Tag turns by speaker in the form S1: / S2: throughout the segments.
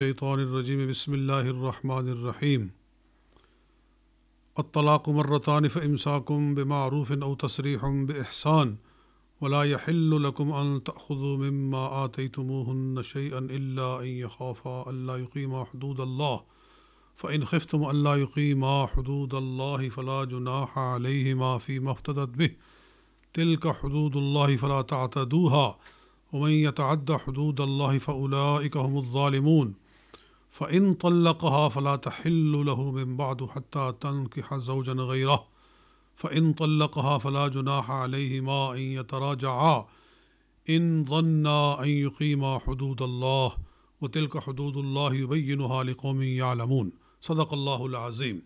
S1: الشیطان الرجیم بسم اللہ الرحمن الرحیم الطلاق مرتان فامساکم بمعروف او تسریح باحسان ولا يحل لكم ان تأخذوا مما آتيتموهن شيئا الا ان يخافا الا يقيما حدود الله فان خفتم الا يقيما حدود الله فلا جناح عليهما فيما افتدت به تلك حدود الله فلا تعتدوها ومن يتعد حدود الله فأولئك هم الظالمون فإن طلقها فلا تحل له من بعد حتى تنكح زوجا غيره فإن طلقها فلا جناح عليهما أن يتراجعا إن ظنا أن يقيما حدود الله وتلك حدود الله يبينها لقوم يعلمون صدق الله العظيم.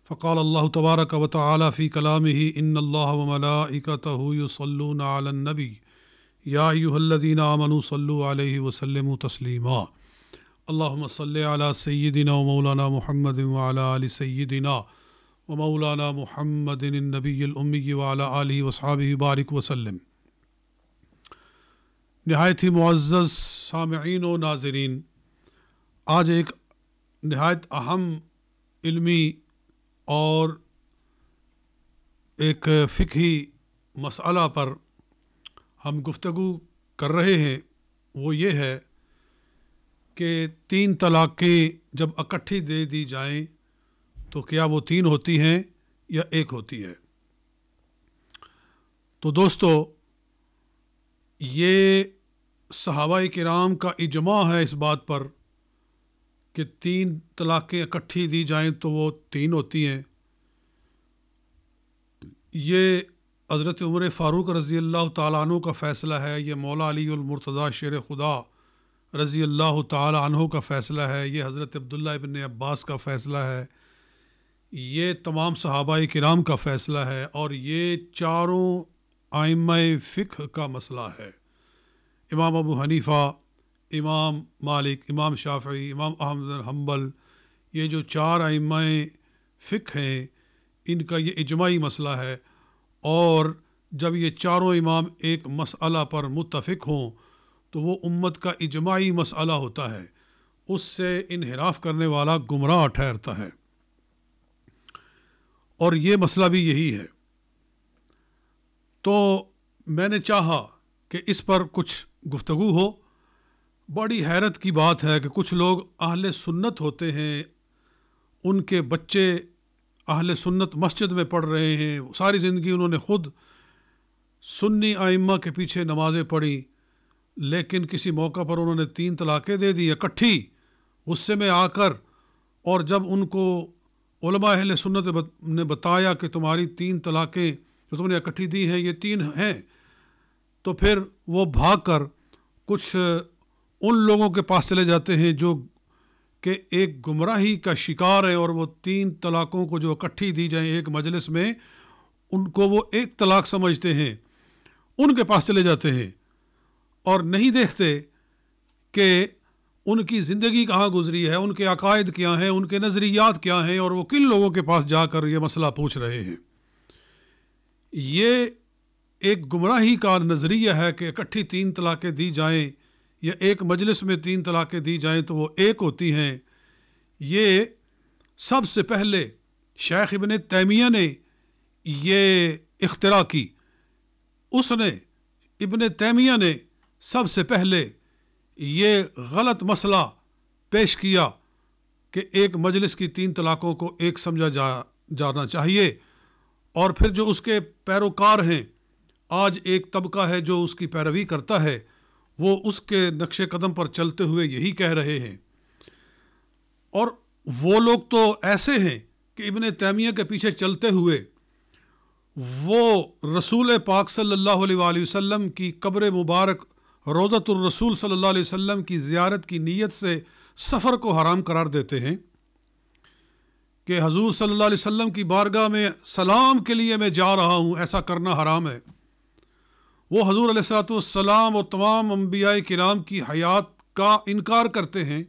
S1: فقال الله تبارك وتعالى في كلامه إن الله وملائكته يصلون على النبي يا أيها الذين آمنوا صلوا عليه وسلموا تسليما اللهم صل على سيدنا ومولانا محمد وعلى آل سيدنا ومولانا محمد النبي الأمي وعلى آله وصحابه بارك وسلم. نہایت ہی معزز سامعین و ناظرین، آج ایک نہایت اہم علمی اور ایک فقہی مسئلہ پر ہم گفتگو کر رہے ہیں. وہ یہ ہے کہ 3 طلاقیں جب اکٹھی دے دی جائیں تو کیا وہ 3 ہوتی ہیں یا 1 ہوتی ہے؟ تو دوستو، یہ صحابہ کرام کا اجماع ہے اس بات پر کہ 3 طلاقیں اکٹھی دی جائیں تو وہ 3 ہوتی ہیں. یہ حضرت عمر فاروق رضی اللہ تعالیٰ عنہ کا فیصلہ ہے، یہ مولا علی المرتضیٰ شیر خدا رضی اللہ تعالیٰ عنہ کا فیصلہ ہے، یہ حضرت عبداللہ ابن عباس کا فیصلہ ہے، یہ تمام صحابہ کرام کا فیصلہ ہے، اور یہ چاروں ائمہ فقہ کا مسئلہ ہے. امام ابو حنیفہ، امام مالک، امام شافعی، امام احمد بن حنبل، یہ جو 4 ائمہ فقہ ہیں، ان کا یہ اجماعی مسئلہ ہے. اور جب یہ چاروں امام ایک مسئلہ پر متفق ہوں تو وہ امت کا اجماعی مسئلہ ہوتا ہے، اس سے انحراف کرنے والا گمراہ ٹھہرتا ہے. اور یہ مسئلہ بھی یہی ہے. تو میں نے چاہا کہ اس پر کچھ گفتگو ہو. بڑی حیرت کی بات ہے کہ کچھ لوگ اہل سنت ہوتے ہیں، ان کے بچے اہل سنت مسجد میں پڑھ رہے ہیں، ساری زندگی انہوں نے خود سنی ائمہ کے پیچھے نمازیں پڑھی، لیکن کسی موقع پر انہوں نے 3 طلاقیں دے دی اکٹھی، غصے میں آ کر. اور جب ان کو علماء اہل سنت نے بتایا کہ تمہاری 3 طلاقیں جو تم نے اکٹھی دی ہیں یہ 3 ہیں، تو پھر وہ بھاگ کر کچھ ان لوگوں کے پاس چلے جاتے ہیں جو کہ ایک گمراہی کا شکار ہے، اور وہ 3 طلاقوں کو جو اکٹھی دی جائیں ایک مجلس میں، ان کو وہ 1 طلاق سمجھتے ہیں، ان کے پاس چلے جاتے ہیں اور نہیں دیکھتے کہ ان کی زندگی کہاں گزری ہے، ان کے عقائد کیا ہیں، ان کے نظریات کیا ہیں، اور وہ کن لوگوں کے پاس جا کر یہ مسئلہ پوچھ رہے ہیں. یہ ایک گمراہی کا نظریہ ہے کہ اکٹھی 3 طلاقیں دی جائیں یا ایک مجلس میں 3 طلاقیں دی جائیں تو وہ 1 ہوتی ہیں. یہ سب سے پہلے شیخ ابن تیمیہ نے یہ اختراع کی. اس نے، ابن تیمیہ نے سب سے پہلے یہ غلط مسئلہ پیش کیا کہ ایک مجلس کی 3 طلاقوں کو 1 سمجھا جانا چاہیے. اور پھر جو اس کے پیروکار ہیں، آج ایک طبقہ ہے جو اس کی پیروی کرتا ہے، وہ اس کے نقش قدم پر چلتے ہوئے یہی کہہ رہے ہیں. اور وہ لوگ تو ایسے ہیں کہ ابن تیمیہ کے پیچھے چلتے ہوئے وہ رسول پاک صلی اللہ علیہ وآلہ وسلم کی قبر مبارک روضۃ الرسول صلی اللہ علیہ وسلم کی زیارت کی نیت سے سفر کو حرام قرار دیتے ہیں کہ حضور صلی اللہ علیہ وسلم کی بارگاہ میں سلام کے لیے میں جا رہا ہوں، ایسا کرنا حرام ہے. وہ حضور علیہ الصلوۃ والسلام اور تمام انبیاء کرام کی حیات کا انکار کرتے ہیں،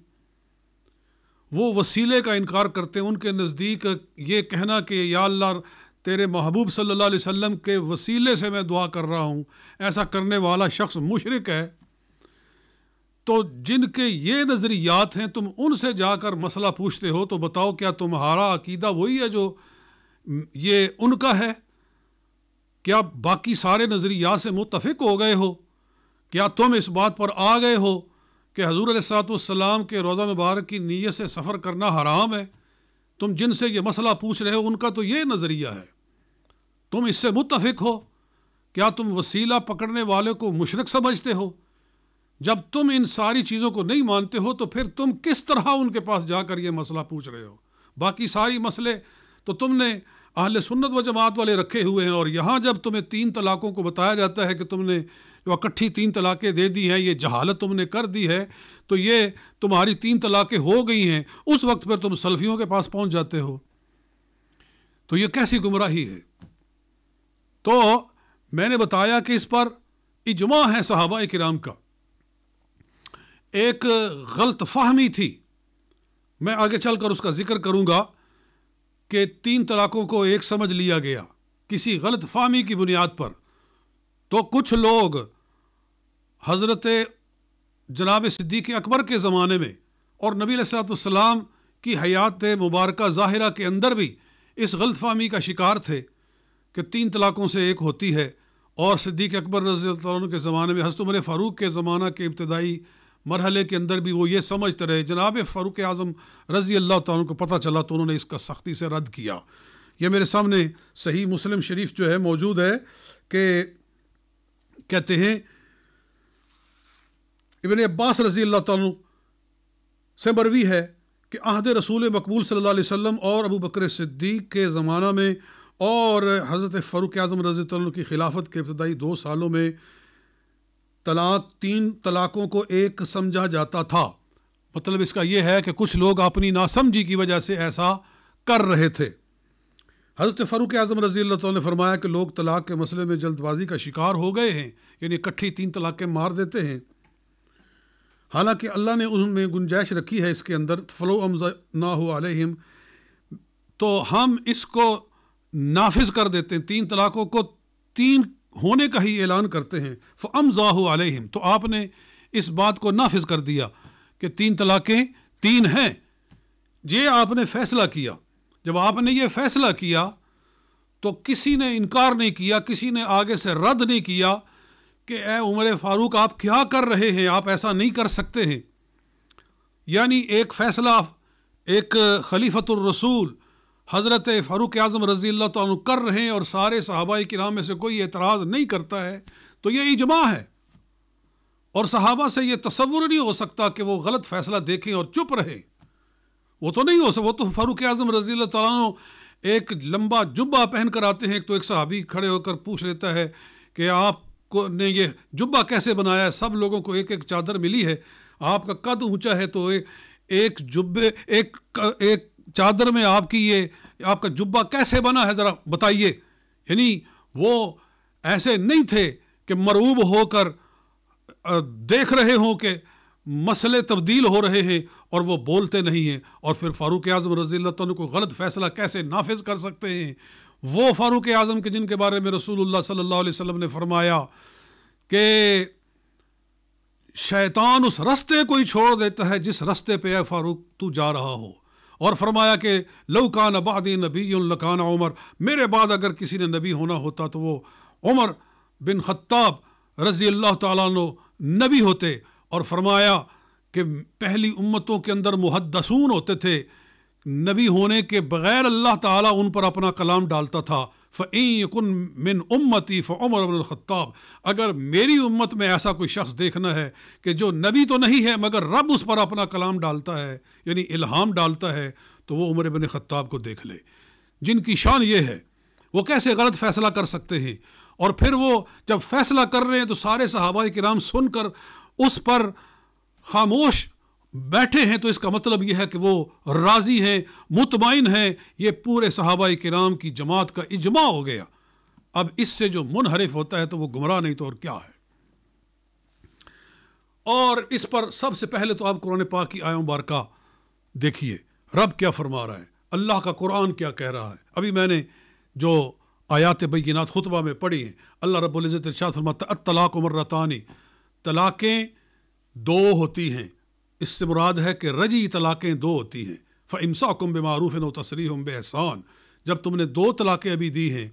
S1: وہ وسیلے کا انکار کرتے ہیں. ان کے نزدیک یہ کہنا کہ یا اللہ تیرے محبوب صلی اللہ علیہ وسلم کے وسیلے سے میں دعا کر رہا ہوں، ایسا کرنے والا شخص مشرک ہے. تو جن کے یہ نظریات ہیں تم ان سے جا کر مسئلہ پوچھتے ہو تو بتاؤ کیا تمہارا عقیدہ وہی ہے جو یہ ان کا ہے؟ کیا باقی سارے نظریات سے متفق ہو گئے ہو؟ کیا تم اس بات پر آ گئے ہو کہ حضور علیہ الصلوۃ والسلام کے روضہ مبارک کی نیت سے سفر کرنا حرام ہے؟ تم جن سے یہ مسئلہ پوچھ رہے ہو ان کا تو یہ نظریہ ہے، تم اس سے متفق ہو؟ کیا تم وسیلہ پکڑنے والے کو مشرک سمجھتے ہو؟ جب تم ان ساری چیزوں کو نہیں مانتے ہو تو پھر تم کس طرح ان کے پاس جا کر یہ مسئلہ پوچھ رہے ہو؟ باقی ساری مسئلے تو تم نے اہل سنت و جماعت والے رکھے ہوئے ہیں، اور یہاں جب تمہیں 3 طلاقوں کو بتایا جاتا ہے کہ تم نے جو اکٹھی 3 طلاقیں دے دی ہیں، یہ جہالت تم نے کر دی ہے، تو یہ تمہاری 3 طلاقیں ہو گئی ہیں، اس وقت پھر تم سلفیوں کے پاس پہنچ جاتے ہو، تو یہ کیسی گمراہی ہے؟ تو میں نے بتایا کہ اس پر اجماع ہے صحابہ کرام کا۔ ایک غلط فہمی تھی، میں آگے چل کر اس کا ذکر کروں گا کہ 3 طلاقوں کو ایک سمجھ لیا گیا کسی غلط فہمی کی بنیاد پر۔ تو کچھ لوگ حضرت جناب صدیق اکبر کے زمانے میں اور نبی علیہ الصلوۃ والسلام کی حیات مبارکہ ظاہرہ کے اندر بھی اس غلط فہمی کا شکار تھے کہ 3 طلاقوں سے ایک ہوتی ہے، اور صدیق اکبر رضی اللہ عنہ کے زمانے میں، حضرت عمر فاروق کے زمانہ کے ابتدائی مرحلے کے اندر بھی وہ یہ سمجھتے رہے۔ جناب فاروق اعظم رضی اللہ تعالیٰ عنہ کو پتہ چلا تو انہوں نے اس کا سختی سے رد کیا۔ یہ میرے سامنے صحیح مسلم شریف جو ہے موجود ہے کہ کہتے ہیں ابن عباس رضی اللہ تعالیٰ عنہ سے مروی ہے کہ عہد رسول مقبول صلی اللہ علیہ وسلم اور ابو بکر صدیق کے زمانہ میں اور حضرت فاروق اعظم رضی اللہ عنہ کی خلافت کے ابتدائی 2 سالوں میں 3 طلاقوں کو ایک سمجھا جاتا تھا۔ مطلب اس کا یہ ہے کہ کچھ لوگ اپنی ناسمجھی کی وجہ سے ایسا کر رہے تھے۔ حضرت فاروق اعظم رضی اللہ تعالیٰ نے فرمایا کہ لوگ طلاق کے مسئلے میں جلد بازی کا شکار ہو گئے ہیں، یعنی اکٹھی 3 طلاقیں مار دیتے ہیں، حالانکہ اللہ نے ان میں گنجائش رکھی ہے اس کے اندر، فلو امزناہ علیہم، تو ہم اس کو نافذ کر دیتے ہیں، 3 طلاقوں کو 3 ہونے کا ہی اعلان کرتے ہیں، فامضاہ علیہم، تو آپ نے اس بات کو نافذ کر دیا کہ 3 طلاقیں 3 ہیں۔ یہ آپ نے فیصلہ کیا۔ جب آپ نے یہ فیصلہ کیا تو کسی نے انکار نہیں کیا، کسی نے آگے سے رد نہیں کیا کہ اے عمر فاروق آپ کیا کر رہے ہیں، آپ ایسا نہیں کر سکتے ہیں۔ یعنی ایک فیصلہ ایک خلیفۃ الرسول حضرت فاروق اعظم رضی اللہ تعالیٰ عنہ کر رہے ہیں اور سارے صحابہ کرام میں سے کوئی اعتراض نہیں کرتا ہے، تو یہ اجماع ہے، اور صحابہ سے یہ تصور نہیں ہو سکتا کہ وہ غلط فیصلہ دیکھیں اور چپ رہے، وہ تو نہیں ہو سکتا۔ وہ تو فاروق اعظم رضی اللہ تعالیٰ عنہ ایک لمبا جبہ پہن کر آتے ہیں، تو ایک صحابی کھڑے ہو کر پوچھ لیتا ہے کہ آپ کو نے یہ جبہ کیسے بنایا ہے؟ سب لوگوں کو ایک ایک چادر ملی ہے، آپ کا قد اونچا ہے، تو ایک جبے ایک چادر میں آپ کی یہ آپ کا جبہ کیسے بنا ہے، ذرا بتائیے۔ یعنی وہ ایسے نہیں تھے کہ مرعوب ہو کر دیکھ رہے ہوں کہ مسئلے تبدیل ہو رہے ہیں اور وہ بولتے نہیں ہیں، اور پھر فاروق اعظم رضی اللہ عنہ کو غلط فیصلہ کیسے نافذ کر سکتے ہیں؟ وہ فاروق اعظم کے جن کے بارے میں رسول اللہ صلی اللہ علیہ وسلم نے فرمایا کہ شیطان اس رستے کو ہی چھوڑ دیتا ہے جس رستے پہ اے فاروق تو جا رہا ہو، اور فرمایا کہ لو کان بعدی نبی لکان عمر، میرے بعد اگر کسی نے نبی ہونا ہوتا تو وہ عمر بن خطاب رضی اللہ تعالیٰ عنہ نبی ہوتے، اور فرمایا کہ پہلی امتوں کے اندر محدثون ہوتے تھے، نبی ہونے کے بغیر اللہ تعالیٰ ان پر اپنا کلام ڈالتا تھا۔ فَإِن يَكُن مِّن أُمَّتِي فَعُمَرُ بْنُ الْخَطَّابِ، اگر میری امت میں ایسا کوئی شخص دیکھنا ہے کہ جو نبی تو نہیں ہے مگر رب اس پر اپنا کلام ڈالتا ہے، یعنی الہام ڈالتا ہے، تو وہ عمر بن خطاب کو دیکھ لے، جن کی شان یہ ہے وہ کیسے غلط فیصلہ کر سکتے ہیں، اور پھر وہ جب فیصلہ کر رہے ہیں تو سارے صحابہ کرام سن کر اس پر خاموش بیٹھے ہیں، تو اس کا مطلب یہ ہے کہ وہ راضی ہیں، مطمئن ہیں۔ یہ پورے صحابہ کرام کی جماعت کا اجماع ہو گیا۔ اب اس سے جو منحرف ہوتا ہے تو وہ گمراہ نہیں تو اور کیا ہے۔ اور اس پر سب سے پہلے تو آپ قرآن پاک کی آیت مبارکہ دیکھیے، رب کیا فرما رہا ہے، اللہ کا قرآن کیا کہہ رہا ہے۔ ابھی میں نے جو آیات بینات خطبہ میں پڑھی ہیں، اللہ رب العزت ارشاد فرماتا ہے الطلاق مرتان، طلاقیں دو ہوتی ہیں، اس سے مراد ہے کہ رجعی طلاقیں دو ہوتی ہیں۔ فَإِمْسَاكُمْ بِمَعْرُوفٍ أَوْ تَسْرِيحٌ بِإِحْسَانٍ، جب تم نے دو طلاقیں ابھی دی ہیں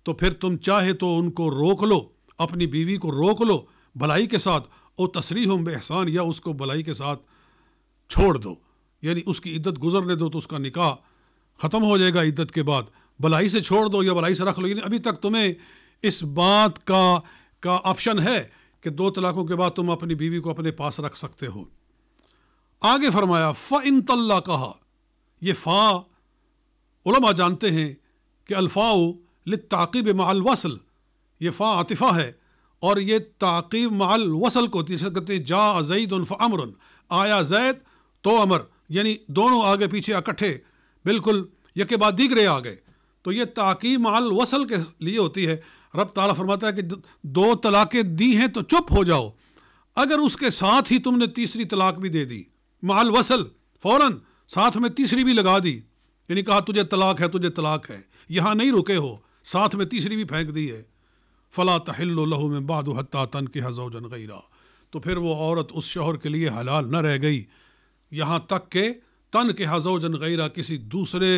S1: تو پھر تم چاہے تو ان کو روک لو، اپنی بیوی کو روک لو بھلائی کے ساتھ، او تسریح بإحسان، یا اس کو بھلائی کے ساتھ چھوڑ دو، یعنی اس کی عدت گزرنے دو تو اس کا نکاح ختم ہو جائے گا عدت کے بعد، بھلائی سے چھوڑ دو یا بھلائی سے رکھ لو، یعنی ابھی تک تمہیں اس بات کا آپشن ہے کہ دو طلاقوں کے بعد تم اپنی بیوی کو اپنے پاس رکھ سکتے ہو۔ آگے فرمایا فَإِن طَلَّقَهَا، یہ فا علماء جانتے ہیں کہ الفاء للتعقیب مع الوصل، یہ فا عاطفہ ہے اور یہ تعقیب مع الوصل کو ہوتی ہے، جیسے کہتے ہیں جاء زید فامر، آیا زید تو امر، یعنی دونوں آگے پیچھے اکٹھے بالکل یکے بعد دیگرے آ گئے، تو یہ تعقیب مع الوصل کے لیے ہوتی ہے۔ رب تعالیٰ فرماتا ہے کہ دو طلاقیں دی ہیں تو چپ ہو جاؤ، اگر اس کے ساتھ ہی تم نے تیسری طلاق بھی دے دی مع الوصل، فوراً ساتھ میں تیسری بھی لگا دی، یعنی کہا تجھے طلاق ہے تجھے طلاق ہے، یہاں نہیں رکے ہو، ساتھ میں تیسری بھی پھینک دی ہے، فلا تحل له من بعد حتى تنكح زوجا غيره، تو پھر وہ عورت اس شوہر کے لیے حلال نہ رہ گئی یہاں تک کہ تنكح زوجا غيره، کسی دوسرے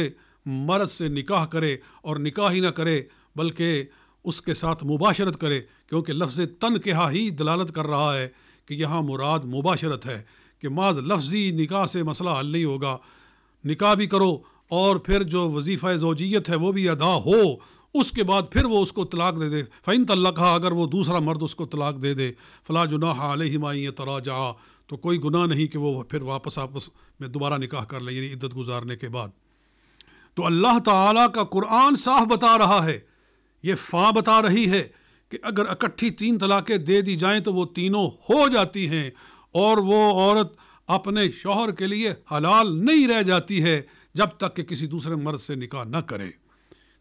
S1: مرد سے نکاح کرے، اور نکاح ہی نہ کرے بلکہ اس کے ساتھ مباشرت کرے، کیونکہ لفظ تنكح ہی دلالت کر رہا ہے کہ یہاں مراد مباشرت ہے، کہ محض لفظی نکاح سے مسئلہ حل نہیں ہوگا، نکاح بھی کرو اور پھر جو وظیفہ زوجیت ہے وہ بھی ادا ہو، اس کے بعد پھر وہ اس کو طلاق دے دے، فَإِن طَلَّقَهَا، اگر وہ دوسرا مرد اس کو طلاق دے دے، فَلَا جُنَاحَ عَلَيْهِمَا أَن يَتَرَاجَعَا، تو کوئی گناہ نہیں کہ وہ پھر واپس آپس میں دوبارہ نکاح کر لیں، یعنی عدت گزارنے کے بعد۔ تو اللہ تعالیٰ کا قرآن صاف بتا رہا ہے، یہ فا بتا رہی ہے کہ اگر اکٹھی تین طلاقیں دے دی جائیں تو وہ تینوں ہو جاتی ہیں، اور وہ عورت اپنے شوہر کے لیے حلال نہیں رہ جاتی ہے جب تک کہ کسی دوسرے مرد سے نکاح نہ کرے۔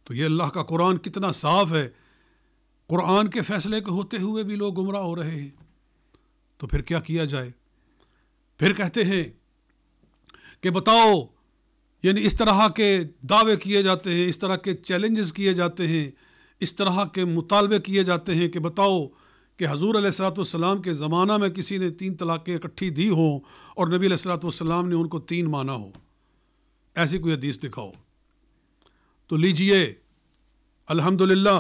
S1: تو یہ اللہ کا قرآن کتنا صاف ہے، قرآن کے فیصلے کے ہوتے ہوئے بھی لوگ گمراہ ہو رہے ہیں، تو پھر کیا کیا جائے؟ پھر کہتے ہیں کہ بتاؤ، یعنی اس طرح کے دعوے کیے جاتے ہیں، اس طرح کے چیلنجز کیے جاتے ہیں، اس طرح کے مطالبے کیے جاتے ہیں کہ بتاؤ کہ حضور علیہ الصلوۃ والسلام کے زمانہ میں کسی نے تین طلاقیں اکٹھی دی ہوں اور نبی علیہ الصلوۃ والسلام نے ان کو تین مانا ہو، ایسی کوئی حدیث دکھاؤ۔ تو لیجئے الحمدللہ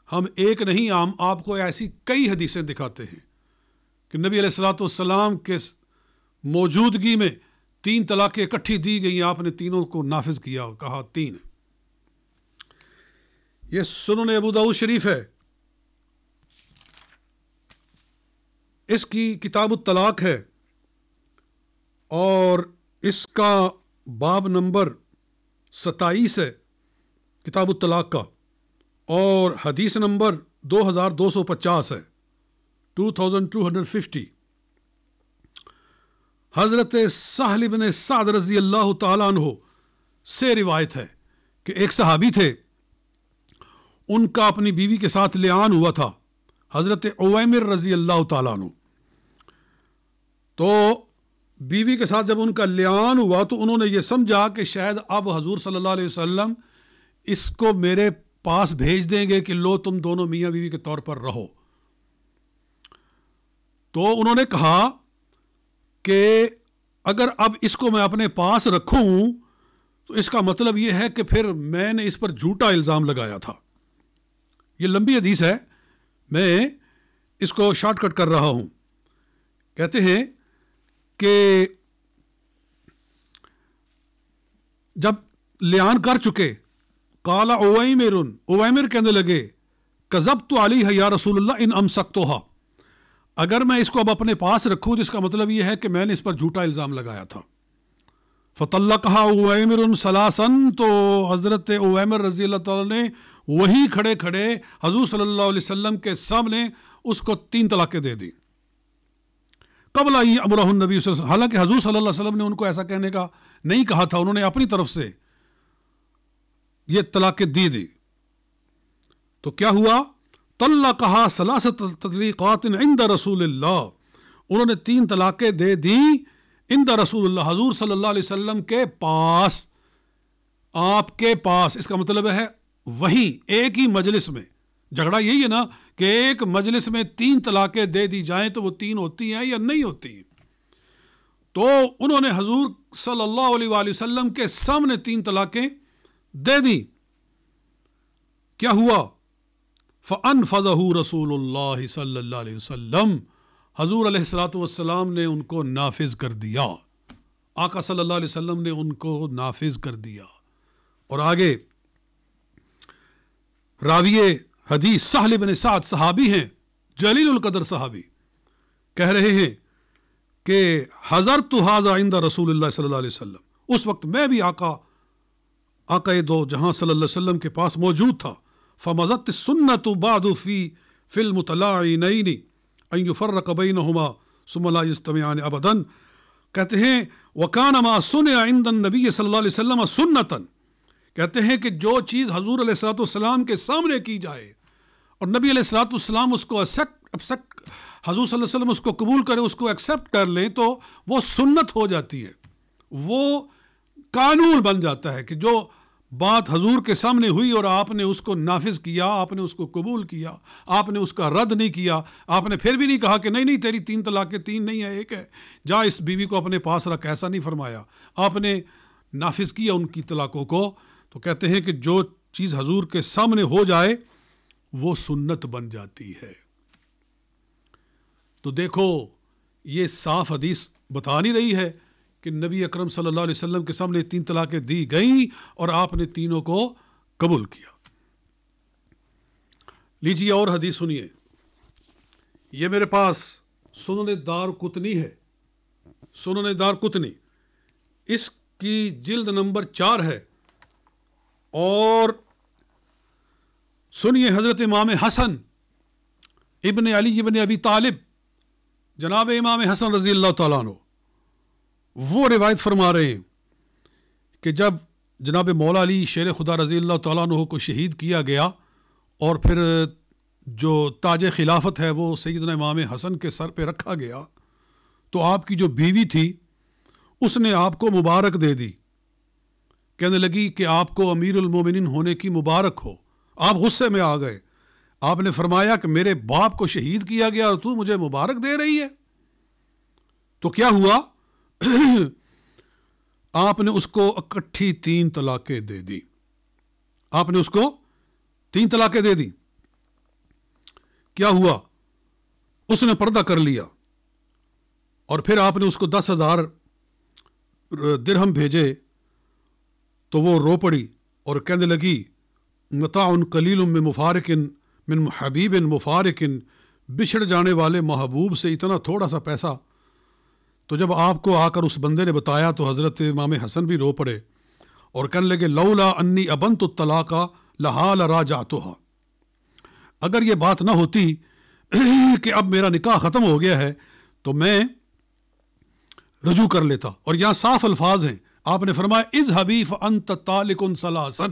S1: ہم ایک نہیں، ہم آپ کو ایسی کئی حدیثیں دکھاتے ہیں کہ نبی علیہ الصلوۃ والسلام کے موجودگی میں تین طلاقیں اکٹھی دی گئیں، آپ نے تینوں کو نافذ کیا، کہا تین۔ یہ سنن ابو داؤد شریف ہے، اس کی کتاب الطلاق ہے، اور اس کا باب نمبر 27 ہے کتاب الطلاق کا، اور حدیث نمبر 2250 ہے، 2250۔ حضرت سہل بن سعد رضی اللہ تعالیٰ عنہ سے روایت ہے کہ ایک صحابی تھے، ان کا اپنی بیوی کے ساتھ لعان ہوا تھا، حضرت عویمر رضی اللہ تعالیٰ عنہ۔ تو بیوی کے ساتھ جب ان کا لعان ہوا تو انہوں نے یہ سمجھا کہ شاید اب حضور صلی اللہ علیہ وسلم اس کو میرے پاس بھیج دیں گے کہ لو تم دونوں میاں بیوی کے طور پر رہو۔ تو انہوں نے کہا کہ اگر اب اس کو میں اپنے پاس رکھوں تو اس کا مطلب یہ ہے کہ پھر میں نے اس پر جھوٹا الزام لگایا تھا۔ یہ لمبی حدیث ہے، میں اس کو شارٹ کٹ کر رہا ہوں۔ کہتے ہیں کہ جب لعان کر چکے، قال عویمر کہنے لگے کذبت علیہ یا رسول اللہ ان امسکتھا، اگر میں اس کو اب اپنے پاس رکھوں تو اس کا مطلب یہ ہے کہ میں نے اس پر جھوٹا الزام لگایا تھا۔ فطلقها عویمر ثلاثا، تو حضرت عویمر رضی اللہ تعالیٰ نے وہی کھڑے کھڑے حضور صلی اللہ علیہ وسلم کے سامنے اس کو تین طلاقیں دے دی، قبل ان امرہ النبی صلی اللہ علیہ وسلم، حالانکہ حضور صلی اللہ علیہ وسلم نے ان کو ایسا کہنے کا نہیں کہا تھا، انہوں نے اپنی طرف سے یہ طلاقیں دی۔ تو کیا ہوا؟ طلقها ثلاث تطلیقات عند رسول اللہ، انہوں نے تین طلاقیں دے دی عند رسول اللہ، حضور صلی اللہ علیہ وسلم کے پاس، آپ کے پاس، اس کا مطلب ہے وہیں ایک ہی مجلس میں۔ جھگڑا یہی ہے نا کہ ایک مجلس میں تین طلاقیں دے دی جائیں تو وہ تین ہوتی ہیں یا نہیں ہوتی ہیں۔ تو انہوں نے حضور صلی اللہ علیہ وآلہ وسلم کے سامنے 3 طلاقیں دے دی. کیا ہوا؟ فَأَنْفَذَهُ رسول اللہ صلی اللہ علیہ وسلم، حضور علیہ الصلوۃ والسلام نے ان کو نافذ کر دیا. آقا صلی اللہ علیہ وسلم نے ان کو نافذ کر دیا. اور آگے راوی حدیث سہل بن سعد صحابی ہیں، جلیل القدر صحابی، کہہ رہے ہیں کہ حضرت ھذا عند رسول اللہ صلی اللہ علیہ وسلم، اس وقت میں بھی آقا دو جہاں صلی اللہ علیہ وسلم کے پاس موجود تھا. فمضت السنت بعد فی المتلاعنین ان یفرق بینہما ثم لا یجتمعان ابدا. کہتے ہیں وکان ما صنع عند النبی صلی اللہ علیہ وسلم سنتا، کہتے ہیں کہ جو چیز حضور علیہ الصلوۃ والسلام کے سامنے کی جائے اور نبی علیہ الصلوۃ والسلام اس کو حضور صلی اللہ علیہ وسلم اس کو قبول کرے، اس کو ایکسیپٹ کر لیں، تو وہ سنت ہو جاتی ہے، وہ قانون بن جاتا ہے کہ جو بات حضور کے سامنے ہوئی اور آپ نے اس کو نافذ کیا، آپ نے اس کو قبول کیا، آپ نے اس کا رد نہیں کیا، آپ نے پھر بھی نہیں کہا کہ نہیں تیری 3 طلاقیں 3 نہیں ہے 1 ہے، جا اس بیوی کو اپنے پاس رکھ، ایسا نہیں فرمایا. آپ نے نافذ کیا ان کی طلاقوں کو. تو کہتے ہیں کہ جو چیز حضور کے سامنے ہو جائے وہ سنت بن جاتی ہے. تو دیکھو یہ صاف حدیث بتا نہیں رہی ہے کہ نبی اکرم صلی اللہ علیہ وسلم کے سامنے 3 طلاقیں دی گئیں اور آپ نے تینوں کو قبول کیا. لیجیے اور حدیث سنیے. یہ میرے پاس سنن دارقطنی ہے، سنن دارقطنی، اس کی جلد نمبر 4 ہے. اور سنیے حضرت امام حسن ابن علی ابن ابی طالب، جناب امام حسن رضی اللہ تعالیٰ عنہ، وہ روایت فرما رہے ہیں کہ جب جناب مولا علی شیر خدا رضی اللہ تعالیٰ عنہ کو شہید کیا گیا اور پھر جو تاج خلافت ہے وہ سیدنا امام حسن کے سر پہ رکھا گیا، تو آپ کی جو بیوی تھی اس نے آپ کو مبارک دے دی، کہنے لگی کہ آپ کو امیر المومنین ہونے کی مبارک ہو. آپ غصے میں آ گئے. آپ نے فرمایا کہ میرے باپ کو شہید کیا گیا اور تو مجھے مبارک دے رہی ہے. تو کیا ہوا؟ آپ نے اس کو اکٹھی 3 طلاقیں دے دی. آپ نے اس کو 3 طلاقیں دے دی. کیا ہوا؟ اس نے پردہ کر لیا اور پھر آپ نے اس کو 10,000 درہم بھیجے تو وہ رو پڑی اور کہنے لگی متاع قلیل من مفارق من حبیب مفارق، بچھڑ جانے والے محبوب سے اتنا تھوڑا سا پیسہ. تو جب آپ کو آ کر اس بندے نے بتایا تو حضرت امام حسن بھی رو پڑے اور کہنے لگے لولا انی ابنت الطلاق لحال راجعتها، اگر یہ بات نہ ہوتی کہ اب میرا نکاح ختم ہو گیا ہے تو میں رجوع کر لیتا. اور یہاں صاف الفاظ ہیں. آپ نے فرمایا اذهبی فانت طالق ثلاثا،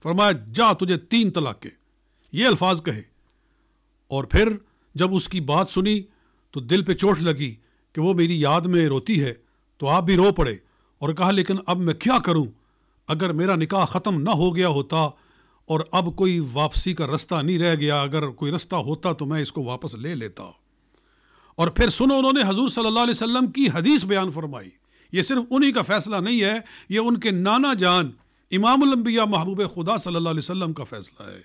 S1: فرمایا جا تجھے 3 طلاقیں، یہ الفاظ کہے. اور پھر جب اس کی بات سنی تو دل پہ چوٹ لگی کہ وہ میری یاد میں روتی ہے، تو آپ بھی رو پڑے اور کہا لیکن اب میں کیا کروں؟ اگر میرا نکاح ختم نہ ہو گیا ہوتا اور اب کوئی واپسی کا رستہ نہیں رہ گیا، اگر کوئی رستہ ہوتا تو میں اس کو واپس لے لیتا. اور پھر سنو انہوں نے حضور صلی اللہ علیہ وسلم کی حدیث بیان فرمائی. یہ صرف انہی کا فیصلہ نہیں ہے، یہ ان کے نانا جان امام الانبیاء محبوب خدا صلی اللہ علیہ وسلم کا فیصلہ ہے.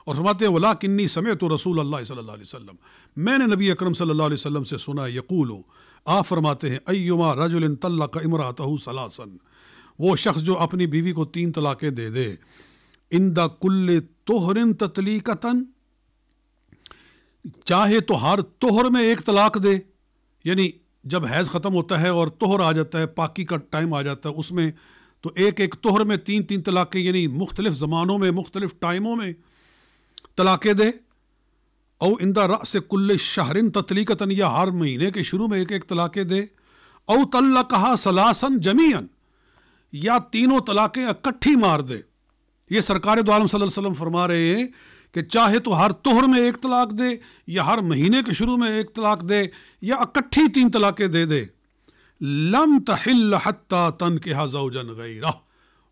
S1: اور فرماتے ہیں وَلَٰكِنِّي سَمِعْتُ رسول اللہ صلی اللہ علیہ وسلم، میں نے نبی اکرم صلی اللہ علیہ وسلم سے سنا یقول، آپ فرماتے ہیں ایما رجل طلق امرأتہ ثلاثا، وہ شخص جو اپنی بیوی کو 3 طلاقیں دے دے، عند کل طہر تطلیقتاً، چاہے تو ہر طہر میں 1 طلاق دے، یعنی جب حیض ختم ہوتا ہے اور طہر آ جاتا ہے، پاکی کا ٹائم آ جاتا ہے، اس میں تو ایک طہر میں 3 طلاقیں، یعنی مختلف زمانوں میں مختلف ٹائموں میں طلاقیں دے. او عند رأس کل شہر تطلیقتاً، یا ہر مہینے کے شروع میں 1 طلاقیں دے. او طلقها ثلاثا جمیعا، یا 3 طلاقیں اکٹھی مار دے. یہ سرکار دو عالم صلی اللہ علیہ وسلم فرما رہے ہیں کہ چاہے تو ہر طہر میں 1 طلاق دے، یا ہر مہینے کے شروع میں 1 طلاق دے، یا اکٹھی 3 طلاقیں دے دے. لم تحل حتی تنکح زوجا غیرہ،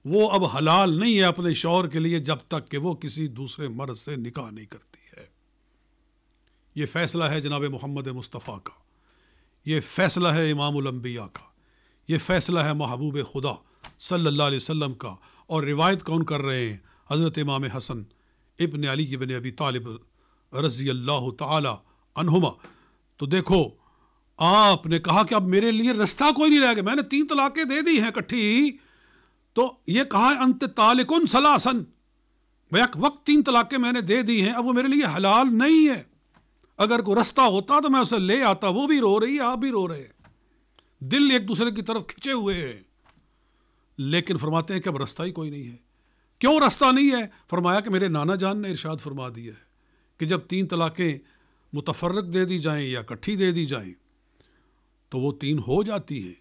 S1: وہ اب حلال نہیں ہے اپنے شوہر کے لیے جب تک کہ وہ کسی دوسرے مرد سے نکاح نہیں کرتی ہے. یہ فیصلہ ہے جناب محمد مصطفیٰ کا، یہ فیصلہ ہے امام الانبیاء کا، یہ فیصلہ ہے محبوب خدا صلی اللہ علیہ وسلم کا. اور روایت کون کر رہے ہیں؟ حضرت امام حسن ابن علی ابن ابی طالب رضی اللہ تعالی عنہما. تو دیکھو آپ نے کہا کہ اب میرے لیے رستہ کوئی نہیں رہ گیا، میں نے 3 طلاقیں دے دی ہیں اکٹھی، تو یہ کہا انت طالقن ثلاثن، بیک وقت 3 طلاقیں میں نے دے دی ہیں، اب وہ میرے لیے حلال نہیں ہے. اگر کوئی رستہ ہوتا تو میں اسے لے آتا. وہ بھی رو رہی ہے، آپ بھی رو رہے ہیں، دل ایک دوسرے کی طرف کھنچے ہوئے ہیں. لیکن فرماتے ہیں کہ اب رستہ ہی کوئی نہیں ہے. کیوں رستہ نہیں ہے؟ فرمایا کہ میرے نانا جان نے ارشاد فرما دیا ہے کہ جب 3 طلاقیں متفرق دے دی جائیں یا اکٹھی دے دی جائیں تو وہ 3 ہو جاتی ہیں.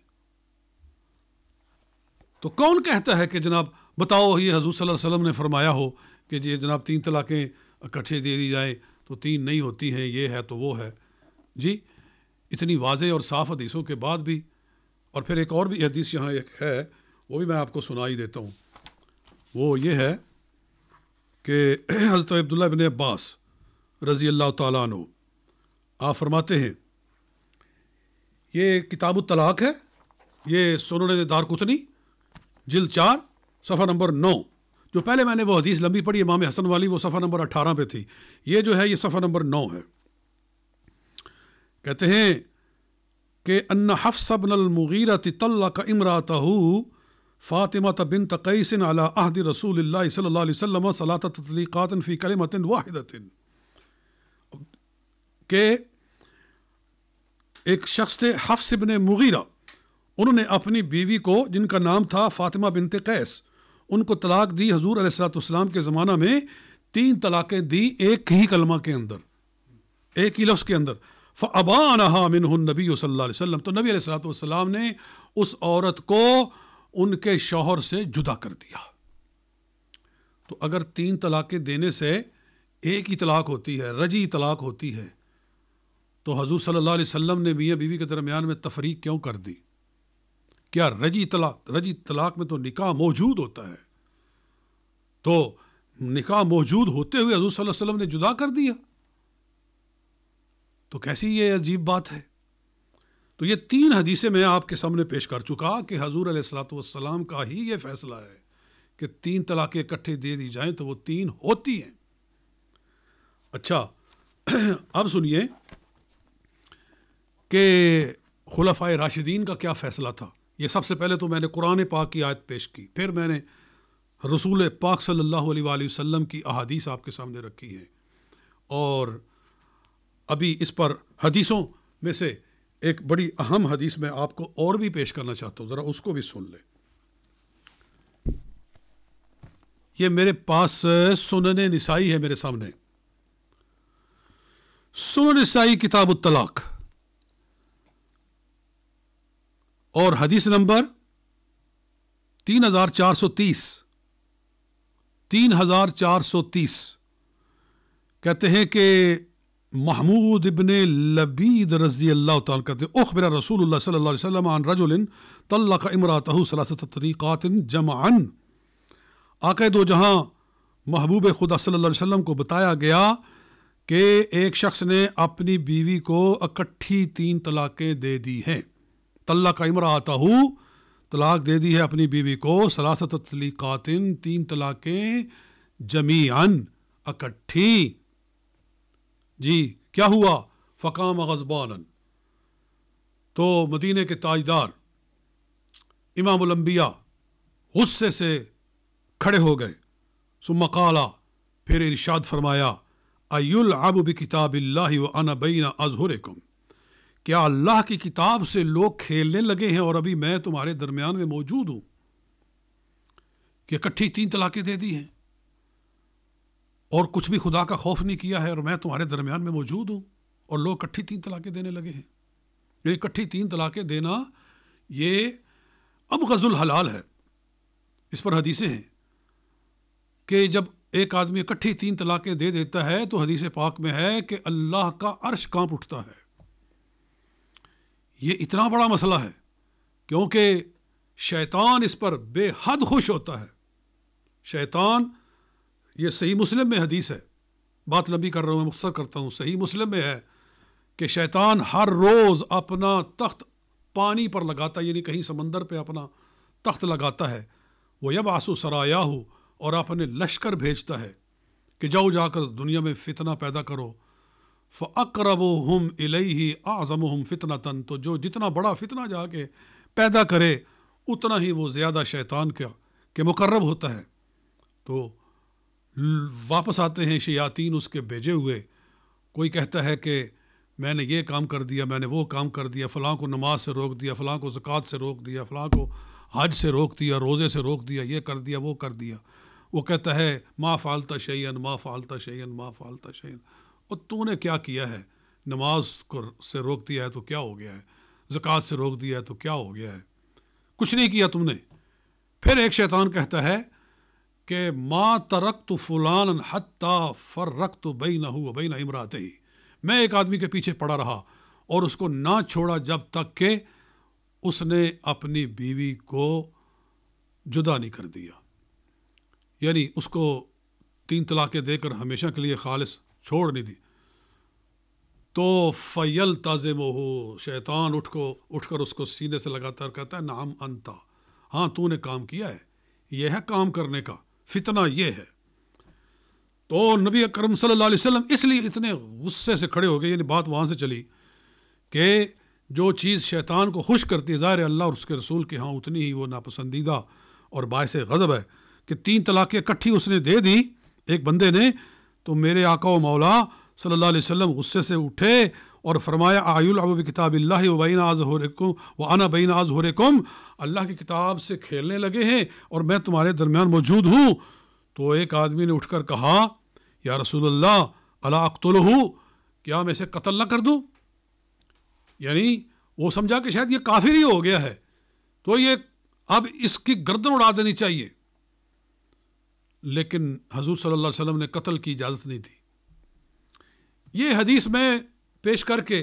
S1: تو کون کہتا ہے کہ جناب بتاؤ یہ حضور صلی اللہ علیہ وسلم نے فرمایا ہو کہ یہ جناب 3 طلاقیں اکٹھے دے دی جائیں تو 3 نہیں ہوتی ہیں، یہ ہے تو وہ ہے. جی اتنی واضح اور صاف حدیثوں کے بعد بھی. اور پھر ایک اور بھی حدیث یہاں ایک ہے، وہ بھی میں آپ کو سنائی دیتا ہوں. وہ یہ ہے کہ حضرت عبداللہ بن عباس رضی اللہ تعالیٰ عنہ آپ فرماتے ہیں، یہ کتاب الطلاق ہے، یہ سنن دارقطنی جلد 4 صفحہ نمبر 9. جو پہلے میں نے وہ حدیث لمبی پڑھی امام حسن والی، وہ صفحہ نمبر 18 پہ تھی. یہ جو ہے یہ صفحہ نمبر 9 ہے. کہتے ہیں کہ ان حفص بن المغیرہ طلق امرأتہ فاطمہ بنت قیس علی عہد رسول اللہ صلی اللہ علیہ وسلم 3 تطلیقات فی کلمۃ واحدۃ. کہ ایک شخص تھے حفص بن مغیرہ، انہوں نے اپنی بیوی کو جن کا نام تھا فاطمہ بنت قیس، ان کو طلاق دی. حضور علیہ الصلوۃ والسلام کے زمانہ میں 3 طلاقیں دی ایک ہی کلمہ کے اندر، ایک ہی لفظ کے اندر. فَأَبَانَهَا مِنْهُ النَّبِيُّ صلی اللہ علیہ وسلم، تو نبی علیہ الصلوۃ والسلام نے اس عورت کو ان کے شوہر سے جدا کر دیا. تو اگر 3 طلاقیں دینے سے ایک ہی طلاق ہوتی ہے، رجعی طلاق ہوتی ہے، تو حضور صلی اللہ علیہ وسلم نے میاں بیوی کے درمیان میں تفریق کیوں کر دی؟ کیا رجعی طلاق میں تو نکاح موجود ہوتا ہے، تو نکاح موجود ہوتے ہوئے حضور صلی اللہ علیہ وسلم نے جدا کر دیا؟ تو کیسی یہ عجیب بات ہے. تو یہ 3 حدیثیں میں آپ کے سامنے پیش کر چکا کہ حضور علیہ الصلوۃ والسلام کا ہی یہ فیصلہ ہے کہ 3 طلاقیں اکٹھے دے دی جائیں تو وہ 3 ہوتی ہیں. اچھا اب سنیے کہ خلفائے راشدین کا کیا فیصلہ تھا. یہ سب سے پہلے تو میں نے قرآن پاک کی آیت پیش کی، پھر میں نے رسول پاک صلی اللہ علیہ وآلہ وسلم کی احادیث آپ کے سامنے رکھی ہیں، اور ابھی اس پر حدیثوں میں سے ایک بڑی اہم حدیث میں آپ کو اور بھی پیش کرنا چاہتا ہوں، ذرا اس کو بھی سن لیں. یہ میرے پاس سنن نسائی ہے میرے سامنے، سنن نسائی کتاب الطلاق، اور حدیث نمبر 3430 کہتے ہیں کہ محمود ابن لبید رضی اللہ تعالیٰ کہتے ہیں اخبر رسول اللہ صلی اللہ علیہ وسلم عن رجل طلق امرأتہ 3 طریقات جمعا. آقا دو جہاں محبوب خدا صلی اللہ علیہ وسلم کو بتایا گیا کہ ایک شخص نے اپنی بیوی کو اکٹھی 3 طلاقیں دے دی ہیں. طلق امرأتہ، طلاق دے دی ہے اپنی بیوی کو، 3 تطلیقات 3 طلاقیں جمیعاً اکٹھی. جی کیا ہوا؟ فقام غضبانا، تو مدینے کے تاجدار امام الانبیاء غصے سے کھڑے ہو گئے. ثم قال، پھر ارشاد فرمایا، ایلعب بکتاب اللہ وانا بین اظہرکم، کیا اللہ کی کتاب سے لوگ کھیلنے لگے ہیں اور ابھی میں تمہارے درمیان میں موجود ہوں؟ کہ اکٹھی 3 طلاقیں دے دی ہیں اور کچھ بھی خدا کا خوف نہیں کیا ہے، اور میں تمہارے درمیان میں موجود ہوں اور لوگ اکٹھی 3 طلاقیں دینے لگے ہیں. یعنی اکٹھی 3 طلاقیں دینا یہ ابغض الحلال ہے. اس پر حدیثیں ہیں کہ جب ایک آدمی اکٹھی 3 طلاقیں دے دیتا ہے تو حدیث پاک میں ہے کہ اللہ کا عرش کانپ اٹھتا ہے. یہ اتنا بڑا مسئلہ ہے کیونکہ شیطان اس پر بے حد خوش ہوتا ہے. شیطان، یہ صحیح مسلم میں حدیث ہے، بات لمبی کر رہا ہوں میں مختصر کرتا ہوں، صحیح مسلم میں ہے کہ شیطان ہر روز اپنا تخت پانی پر لگاتا ہے، یعنی کہیں سمندر پہ اپنا تخت لگاتا ہے، وہ یبعث سرایاہ، اور اپنے لشکر بھیجتا ہے کہ جاؤ جا کر دنیا میں فتنہ پیدا کرو، فَأَقْرَبُهُمْ إِلَيْهِ أَعْظَمُهُمْ فِتْنَةً، تو جو جتنا بڑا فتنہ جا کے پیدا کرے اتنا ہی وہ زیادہ شیطان کے مقرب ہوتا ہے۔ تو واپس آتے ہیں شیاطین اس کے بھیجے ہوئے، کوئی کہتا ہے کہ میں نے یہ کام کر دیا، میں نے وہ کام کر دیا، فلاں کو نماز سے روک دیا، فلاں کو زکوٰۃ سے روک دیا، فلاں کو حج سے روک دیا، روزے سے روک دیا، یہ کر دیا، وہ کر دیا۔ وہ کہتا ہے ما فعلت شیئا ما فعلت شیئا ما فعلت شیئا، اور تو نے کیا کیا ہے؟ نماز کو سے روک دیا ہے تو کیا ہو گیا ہے؟ زکوٰۃ سے روک دیا ہے تو کیا ہو گیا ہے؟ کچھ نہیں کیا تم نے۔ پھر ایک شیطان کہتا ہے کہ ما ترکت فلانا حتی فرقت بینہ وبین امرأتہ، میں ایک آدمی کے پیچھے پڑا رہا اور اس کو نہ چھوڑا جب تک کہ اس نے اپنی بیوی کو جدا نہیں کر دیا، یعنی اس کو 3 طلاقیں دے کر ہمیشہ کے لیے خالص چھوڑ نہیں دی۔ تو فَيَلْتَزِمُهُ، شیطان اٹھ کر اس کو سینے سے لگاتا ہے اور کہتا ہے نعم انت، ہاں تو نے کام کیا ہے، یہ ہے کام کرنے کا فتنہ، یہ ہے۔ تو نبی اکرم صلی اللہ علیہ وسلم اس لیے اتنے غصے سے کھڑے ہو گئے، یعنی بات وہاں سے چلی کہ جو چیز شیطان کو خوش کرتی ہے ظاہر اللہ اور اس کے رسول کے ہاں اتنی ہی وہ ناپسندیدہ اور باعث غضب ہے، کہ 3 طلاقیں اکٹھی اس نے دے دی ایک بندے نے، تو میرے آقا و مولا صلی اللہ علیہ وسلم غصے سے اٹھے اور فرمایا اَیُلْعَبُ بِکتاب اللہ وَبَیْنَ أَظْهُرِکُمْ وَأَنَا بَیْنَ أَظْهُرِکُمْ، اللہ کی کتاب سے کھیلنے لگے ہیں اور میں تمہارے درمیان موجود ہوں۔ تو ایک آدمی نے اٹھ کر کہا یا رسول اللہ الا اقتلہ، کیا میں اسے قتل نہ کر دوں؟ یعنی وہ سمجھا کہ شاید یہ کافر ہی ہو گیا ہے، تو یہ اب اس کی گردن اڑا دینی چاہیے، لیکن حضور صلی اللہ علیہ وسلم نے قتل کی اجازت نہیں دی۔ یہ حدیث میں پیش کر کے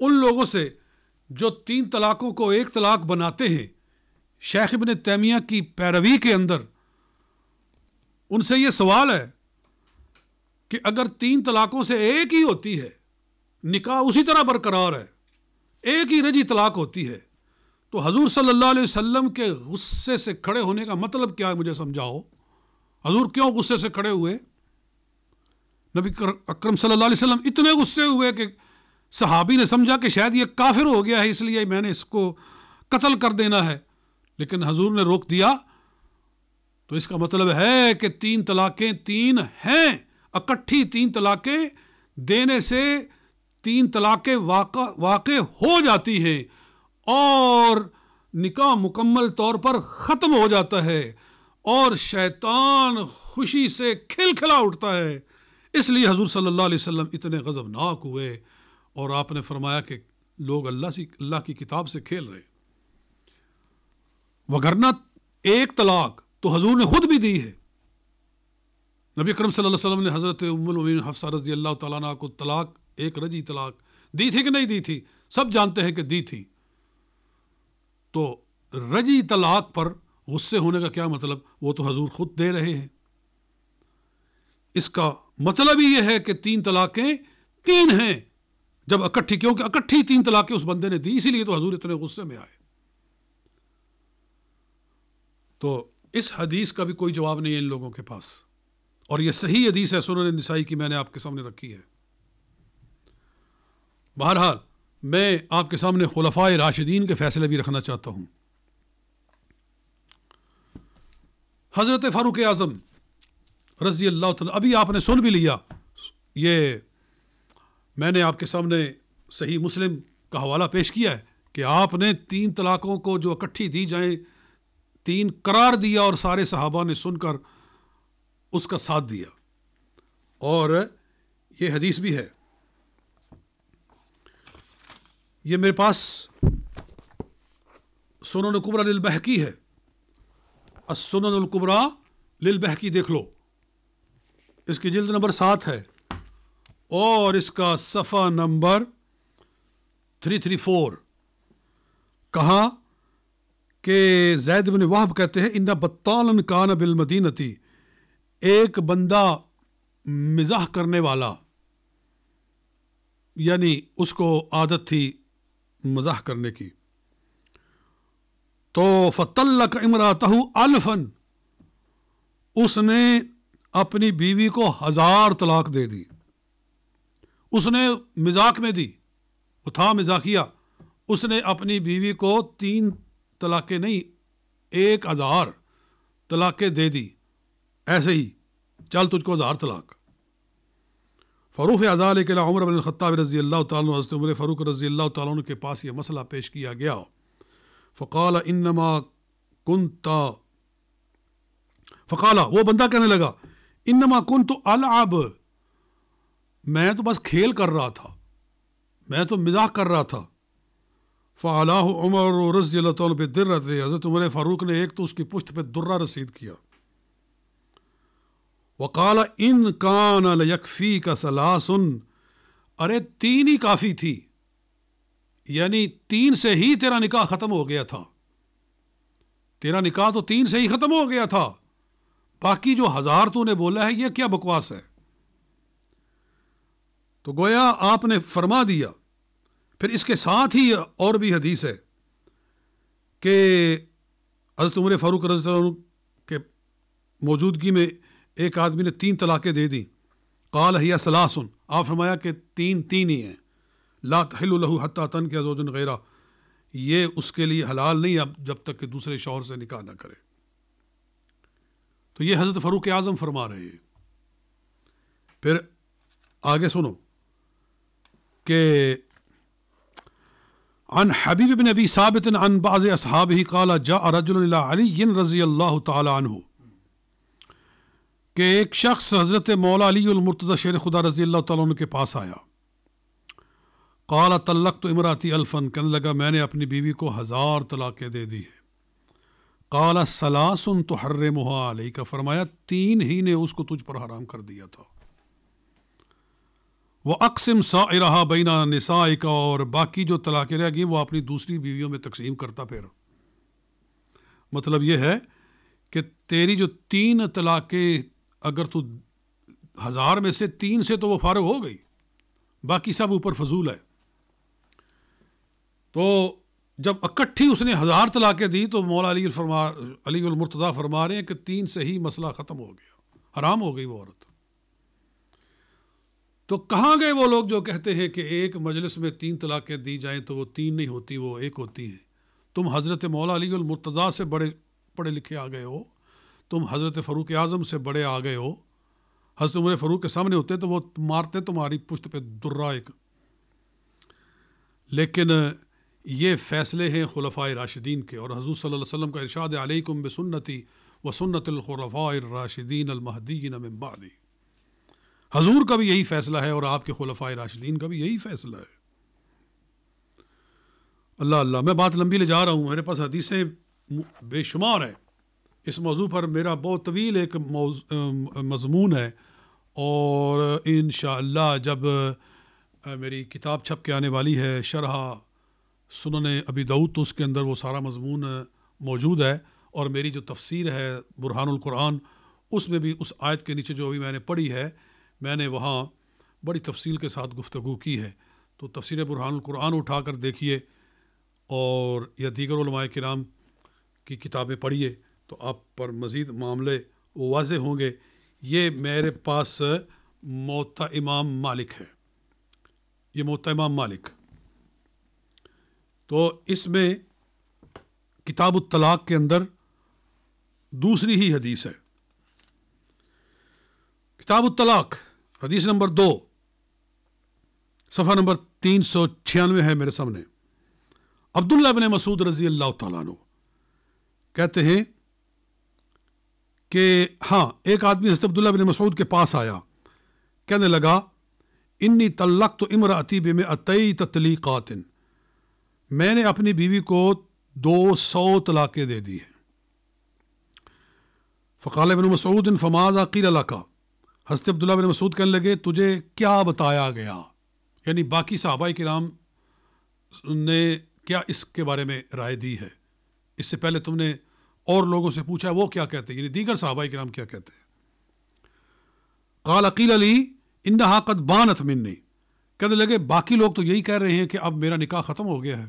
S1: ان لوگوں سے جو 3 طلاقوں کو 1 طلاق بناتے ہیں، شیخ ابن تیمیہ کی پیروی کے اندر ان سے یہ سوال ہے کہ اگر 3 طلاقوں سے ایک ہی ہوتی ہے، نکاح اسی طرح برقرار ہے، ایک ہی رجی طلاق ہوتی ہے، تو حضور صلی اللہ علیہ وسلم کے غصے سے کھڑے ہونے کا مطلب کیا ہے؟ مجھے سمجھاؤ، حضور کیوں غصے سے کھڑے ہوئے؟ نبی اکرم صلی اللہ علیہ وسلم اتنے غصے ہوئے کہ صحابی نے سمجھا کہ شاید یہ کافر ہو گیا ہے، اس لیے میں نے اس کو قتل کر دینا ہے، لیکن حضور نے روک دیا۔ تو اس کا مطلب ہے کہ 3 طلاقیں 3 ہیں، اکٹھی 3 طلاقیں دینے سے 3 طلاقیں واقع ہو جاتی ہیں اور نکاح مکمل طور پر ختم ہو جاتا ہے اور شیطان خوشی سے کھلکھلا اٹھتا ہے۔ اس لیے حضور صلی اللہ علیہ وسلم اتنے غضبناک ہوئے اور آپ نے فرمایا کہ لوگ اللہ کی کتاب سے کھیل رہے، وگرنہ 1 طلاق تو حضور نے خود بھی دی ہے۔ نبی اکرم صلی اللہ علیہ وسلم نے حضرت ام المؤمنین حفصہ رضی اللہ تعالیٰ عنہ کو طلاق، 1 رجی طلاق دی تھی کہ نہیں دی تھی؟ سب جانتے ہیں کہ دی تھی۔ تو رجی طلاق پر غصے ہونے کا کیا مطلب؟ وہ تو حضور خود دے رہے ہیں۔ اس کا مطلب ہی یہ ہے کہ 3 طلاقیں 3 ہیں جب اکٹھی، کیونکہ اکٹھی 3 طلاقیں اس بندے نے دی، اسی لیے تو حضور اتنے غصے میں آئے۔ تو اس حدیث کا بھی کوئی جواب نہیں ہے ان لوگوں کے پاس، اور یہ صحیح حدیث ہے سنن نسائی کی، میں نے آپ کے سامنے رکھی ہے۔ بہرحال میں آپ کے سامنے خلفائے راشدین کے فیصلے بھی رکھنا چاہتا ہوں۔ حضرت فاروق اعظم رضی اللہ تعالیٰ، ابھی آپ نے سن بھی لیا، یہ میں نے آپ کے سامنے صحیح مسلم کا حوالہ پیش کیا ہے کہ آپ نے 3 طلاقوں کو جو اکٹھی دی جائیں 3 قرار دیا اور سارے صحابہ نے سن کر اس کا ساتھ دیا، اور یہ حدیث بھی ہے، یہ میرے پاس سنن الکبریٰ للبہقی ہے، السنن الکبریٰ للبہقی، دیکھ لو، اس کی جلد نمبر 7 ہے اور اس کا صفحہ نمبر 334۔ کہا کہ زید بن وہب کہتے ہیں ان بطالا کان بالمدینتی، ایک بندہ مزاح کرنے والا، یعنی اس کو عادت تھی مزاح کرنے کی، تو فطلق امرأتہ الفن، اس نے اپنی بیوی کو 1000 طلاق دے دی. اس نے مذاق میں دی، وہ تھا مذاقیہ. اس نے اپنی بیوی کو 3 طلاقیں نہیں 1000 طلاقیں دے دی، ایسے ہی چل تجھ کو 1000 طلاق. فرفع ذلك الى عمر بن الخطاب رضی اللہ تعالیٰ عنہ، حضرت عمر فاروق رضی اللہ تعالیٰ عنہ کے پاس یہ مسئلہ پیش کیا گیا. فقال وہ بندہ کہنے لگا انما كنت العب، میں تو بس کھیل کر رہا تھا، میں تو مزاح کر رہا تھا. فعلاه عمر رضی اللہ تعالیٰ عنہ بدرۃ، حضرت عمر فاروق نے ایک تو اس کی پشت پہ درہ رسید کیا. وقال ان کان لیکفیک ثلاث، ارے 3 ہی کافی تھی، یعنی 3 سے ہی تیرا نکاح ختم ہو گیا تھا. تیرا نکاح تو 3 سے ہی ختم ہو گیا تھا، باقی جو 1000 تو نے بولا ہے یہ کیا بکواس ہے. تو گویا آپ نے فرما دیا. پھر اس کے ساتھ ہی اور بھی حدیث ہے کہ حضرت عمر فاروق رضی اللہ عنہ کے موجودگی میں ایک آدمی نے 3 طلاقیں دے دی. قال ہی ثلاث، آپ فرمایا کہ 3 ہی ہیں. لا تحل له حتى تنكح زوج غیرہ، یہ اس کے لیے حلال نہیں اب جب تک کہ دوسرے شوہر سے نکاح نہ کرے. تو یہ حضرت فاروق اعظم فرما رہے ہیں. پھر آگے سنو کہ عن حبیب بن ابی ثابت عن بعض اصحابہ قال جاء رجل الى علی رضی اللہ تعالی عنہ، کہ ایک شخص حضرت مولا علی المرتضی شیر خدا رضی اللہ تعالیٰ عنہ کے پاس آیا. قال طلقت امراتی الفن، کہنے لگا میں نے اپنی بیوی کو 1000 طلاقیں دے دی ہیں. قال ثلاث تحرمها علیک، فرمایا 3 ہی نے اس کو تجھ پر حرام کر دیا تھا. وَأَقْسِمْ سَائِرَهَا بَيْنَ نِسَائِكَ، اور باقی جو طلاقیں رہ گئی وہ اپنی دوسری بیویوں میں تقسیم کرتا پھر. مطلب یہ ہے کہ تیری جو 3 طلاقیں اگر تو 1000 میں سے 3 سے تو وہ فارغ ہو گئی، باقی سب اوپر فضول ہے. تو جب اکٹھی اس نے 1000 طلاقیں دی تو مولا علی المرتضیٰ فرما رہے ہیں کہ 3 سے ہی مسئلہ ختم ہو گیا، حرام ہو گئی وہ عورت. تو کہاں گئے وہ لوگ جو کہتے ہیں کہ ایک مجلس میں 3 طلاقیں دی جائیں تو وہ 3 نہیں ہوتی، وہ 1 ہوتی ہیں. تم حضرت مولا علی المرتضیٰ سے بڑے پڑھے لکھے آ گئے ہو، تم حضرت فاروق اعظم سے بڑے آ گئے ہو. حضرت عمر فاروق کے سامنے ہوتے تو وہ مارتے تمہاری پشت پہ درہ ایک. لیکن یہ فیصلے ہیں خلفائے راشدین کے، اور حضور صلی اللہ علیہ وسلم کا ارشاد علیکم بسنتی وسنت الخلفاء الراشدین المہدیین من بعدی. حضور کا بھی یہی فیصلہ ہے اور آپ کے خلفائے راشدین کا بھی یہی فیصلہ ہے. اللہ میں بات لمبی لے جا رہا ہوں، میرے پاس حدیثیں بے شمار ہیں. اس موضوع پر میرا بہت طویل ایک مضمون ہے، اور انشاءاللہ جب میری کتاب چھپ کے آنے والی ہے شرح سنن ابی داؤد تو اس کے اندر وہ سارا مضمون موجود ہے. اور میری جو تفسیر ہے برہان القرآن، اس میں بھی اس آیت کے نیچے جو ابھی میں نے پڑھی ہے میں نے وہاں بڑی تفصیل کے ساتھ گفتگو کی ہے. تو تفسیر برہان القرآن اٹھا کر دیکھیے اور یا دیگر علماء کرام کی کتابیں پڑھیے تو آپ پر مزید معاملے واضح ہوں گے. یہ میرے پاس موطا امام مالک ہے، یہ موطا امام مالک. تو اس میں کتاب الطلاق کے اندر دوسری ہی حدیث ہے. کتاب الطلاق حدیث نمبر 2 صفحہ نمبر 396 ہے میرے سامنے. عبداللہ بن مسعود رضی اللہ تعالیٰ عنہ کہتے ہیں کہ ہاں ایک آدمی حضرت عبداللہ بن مسعود کے پاس آیا، کہنے لگا انی طلقت امراتی بمئتی تطلیقات، میں نے اپنی بیوی کو 200 طلاقیں دے دی ہیں. فقال ابن مسعود فماذا قیل لک، حضرت عبداللہ بن مسعود کہنے لگے تجھے کیا بتایا گیا، یعنی باقی صحابہ کرام نے کیا اس کے بارے میں رائے دی ہے، اس سے پہلے تم نے اور لوگوں سے پوچھا وہ کیا کہتے ہیں، یعنی دیگر صحابہ کرام کیا کہتے ہیں. قال قیل لی انہا قد بانت منی، کہنے لگے باقی لوگ تو یہی کہہ رہے ہیں کہ اب میرا نکاح ختم ہو گیا ہے.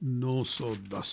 S1: 910।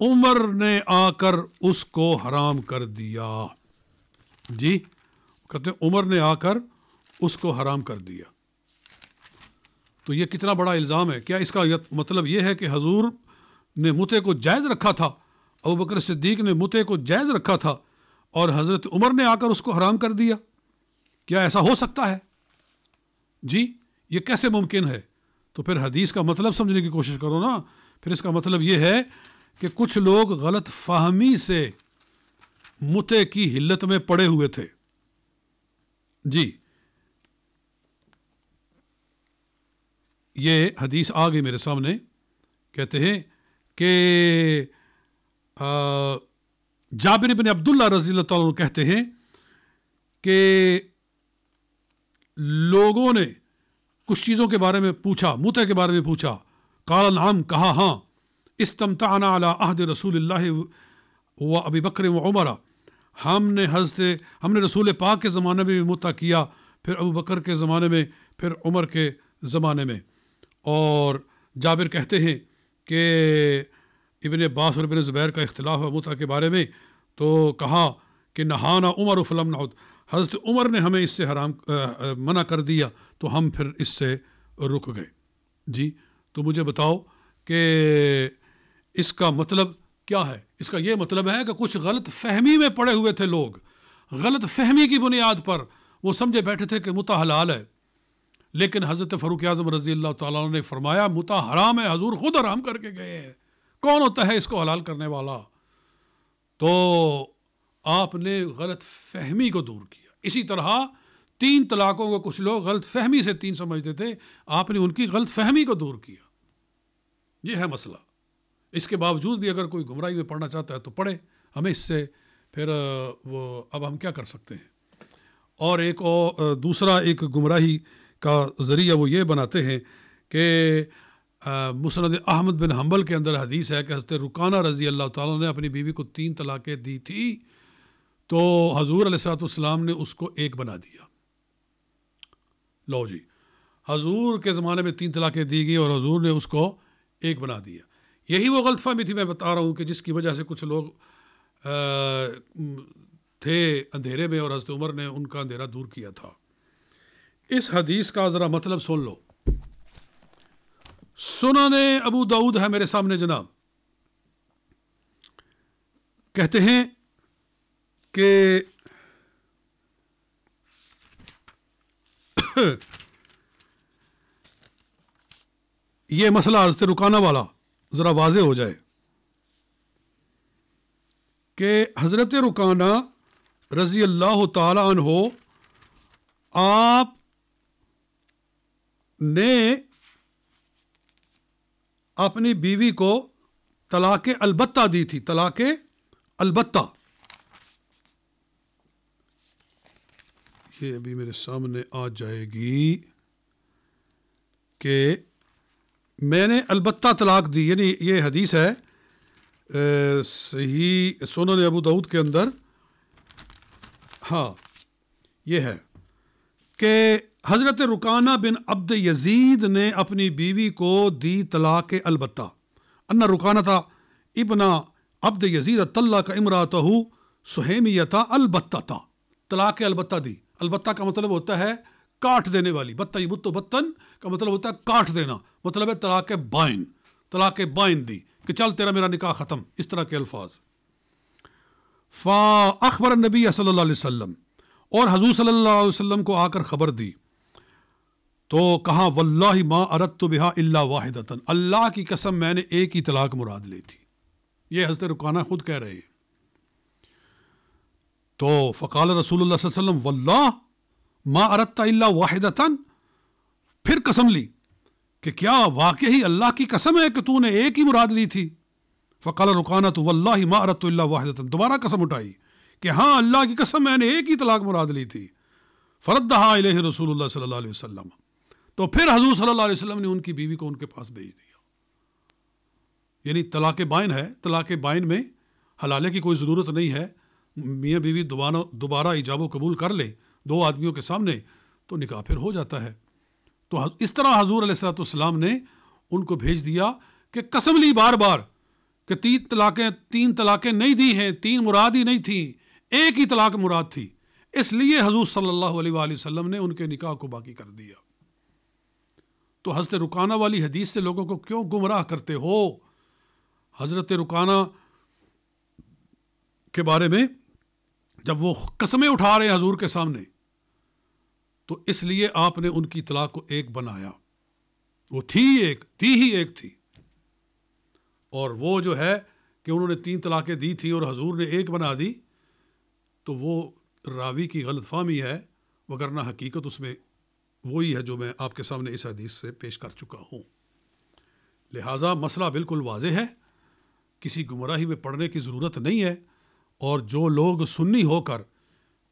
S1: عمر نے آ کر اس کو حرام کر دیا. جی کہتے ہیں عمر نے آ کر اس کو حرام کر دیا. تو یہ کتنا بڑا الزام ہے. کیا اس کا مطلب یہ ہے کہ حضور نے متع کو جائز رکھا تھا، ابوبکر صدیق نے متع کو جائز رکھا تھا اور حضرت عمر نے آ کر اس کو حرام کر دیا؟ کیا ایسا ہو سکتا ہے؟ جی یہ کیسے ممکن ہے؟ تو پھر حدیث کا مطلب سمجھنے کی کوشش کرو نا. پھر اس کا مطلب یہ ہے کہ کچھ لوگ غلط فہمی سے متع کی حلت میں پڑے ہوئے تھے. جی یہ حدیث آ گئی میرے سامنے. کہتے ہیں کہ جابر بن عبداللہ رضی اللہ تعالیٰ عنہ کہتے ہیں کہ لوگوں نے کچھ چیزوں کے بارے میں پوچھا، متع کے بارے میں پوچھا. قال نعم، کہا ہاں. استمتعنا علی عہد رسول اللہ و ابی بکر و عمر، ہم نے رسول پاک کے زمانے میں بھی متع کیا، پھر ابو بکر کے زمانے میں، پھر عمر کے زمانے میں. اور جابر کہتے ہیں کہ ابن عباس اور ابن زبیر کا اختلاف ہے متع کے بارے میں، تو کہا کہ نہانا عمر فلم نعد، حضرت عمر نے ہمیں اس سے منع کر دیا تو ہم پھر اس سے رک گئے. جی تو مجھے بتاؤ کہ اس کا مطلب کیا ہے؟ اس کا یہ مطلب ہے کہ کچھ غلط فہمی میں پڑے ہوئے تھے لوگ، غلط فہمی کی بنیاد پر وہ سمجھے بیٹھے تھے کہ متع حلال ہے، لیکن حضرت فاروق اعظم رضی اللہ تعالیٰ عنہ نے فرمایا متع حرام ہے، حضور خود حرام کر کے گئے ہیں، کون ہوتا ہے اس کو حلال کرنے والا؟ تو آپ نے غلط فہمی کو دور کیا. اسی طرح 3 طلاقوں کو کچھ لوگ غلط فہمی سے 3 سمجھتے تھے، آپ نے ان کی غلط فہمی کو دور کیا. یہ ہے مسئلہ. اس کے باوجود بھی اگر کوئی گمراہی میں پڑھنا چاہتا ہے تو پڑھے، ہمیں اس سے پھر اب ہم کیا کر سکتے ہیں. اور دوسرا ایک گمراہی کا ذریعہ وہ یہ بناتے ہیں کہ مسند احمد بن حنبل کے اندر حدیث ہے کہ حضرت رکانہ رضی اللہ تعالیٰ نے اپنی بیوی کو 3 طلاقیں دی تھی، تو حضور علیہ الصلوۃ والسلام نے اس کو 1 بنا دیا. لو جی، حضور کے زمانے میں 3 طلاقیں دی گئی اور حضور نے اس کو 1 بنا دیا. یہی وہ غلط فہمی تھی میں بتا رہا ہوں کہ جس کی وجہ سے کچھ لوگ تھے اندھیرے میں اور حضرت عمر نے ان کا اندھیرا دور کیا تھا. اس حدیث کا ذرا مطلب سن لو. سنن ابو داؤد ہے میرے سامنے جناب. کہتے ہیں کہ یہ مسئلہ حضرت رکانہ والا ذرا واضح ہو جائے کہ حضرت رکانہ رضی اللہ تعالی عنہ آپ نے اپنی بیوی کو طلاق البتہ دی تھی. طلاق البتہ یہ ابھی میرے سامنے آ جائے گی کہ میں نے البتہ طلاق دی، یعنی یہ حدیث ہے صحیح سنن ابو داؤد کے اندر. ہاں یہ ہے کہ حضرت رکانہ بن عبد یزید نے اپنی بیوی کو دی طلاق البتہ. ان رکانہ ابن عبد یزید طلق امرأتہ سہیمیۃ البتہ. طلاق البتہ دی. البتہ کا مطلب ہوتا ہے کاٹ دینے والی. بتہ یبت بتن کا مطلب ہوتا ہے کاٹ دینا، مطلب ہے طلاق بائن. طلاق بائن دی کہ چل تیرا میرا نکاح ختم، اس طرح کے الفاظ. فاخبر النبی صلی اللہ علیہ وسلم، اور حضور صلی اللہ علیہ وسلم کو آ کر خبر دی تو کہا واللہ ما اردت بها الا واحدۃ، اللہ کی قسم میں نے 1 ہی طلاق مراد لی تھی. یہ حضرت رکانہ خود کہہ رہے ہیں. تو فقال رسول اللہ صلی اللہ علیہ وسلم واللہ ما اردت الا واحدۃ، پھر قسم لی کہ کیا واقعی اللہ کی قسم ہے کہ تو نے 1 ہی مراد لی تھی. فقال رکانہ تو واللہ ما اردت الا واحدۃ، دوبارہ قسم اٹھائی کہ ہاں اللہ کی قسم میں نے 1 ہی طلاق مراد لی تھی. فردہا الیہ رسول اللہ صلی اللہ علیہ وسلم، تو پھر حضور صلی اللہ علیہ وسلم نے ان کی بیوی کو ان کے پاس بھیج دیا. یعنی طلاق بائن ہے. طلاق بائن میں حلالے کی کوئی ضرورت نہیں ہے. میاں بیوی دوبارہ ایجاب و قبول کر لے 2 آدمیوں کے سامنے تو نکاح پھر ہو جاتا ہے. تو اس طرح حضور علیہ الصلوۃ والسلام نے ان کو بھیج دیا کہ قسم لی بار بار کہ تین طلاقیں نہیں دی ہیں، تین مراد ہی نہیں تھیں، ایک ہی طلاق مراد تھی، اس لیے حضور صلی اللہ علیہ وآلہ وسلم نے ان کے نکاح کو باقی کر دیا۔ تو حضرت رکانہ والی حدیث سے لوگوں کو کیوں گمراہ کرتے ہو؟ حضرت رکانہ کے بارے میں جب وہ قسمیں اٹھا رہے ہیں حضور کے سامنے، تو اس لیے آپ نے ان کی طلاق کو ایک بنایا۔ وہ تھی ہی ایک تھی، اور وہ جو ہے کہ انہوں نے 3 طلاقیں دی تھی اور حضور نے ایک بنا دی، تو وہ راوی کی غلط فہمی ہے، وگرنہ حقیقت اس میں وہی ہے جو میں آپ کے سامنے اس حدیث سے پیش کر چکا ہوں۔ لہٰذا مسئلہ بالکل واضح ہے، کسی گمراہی میں پڑنے کی ضرورت نہیں ہے، اور جو لوگ سنی ہو کر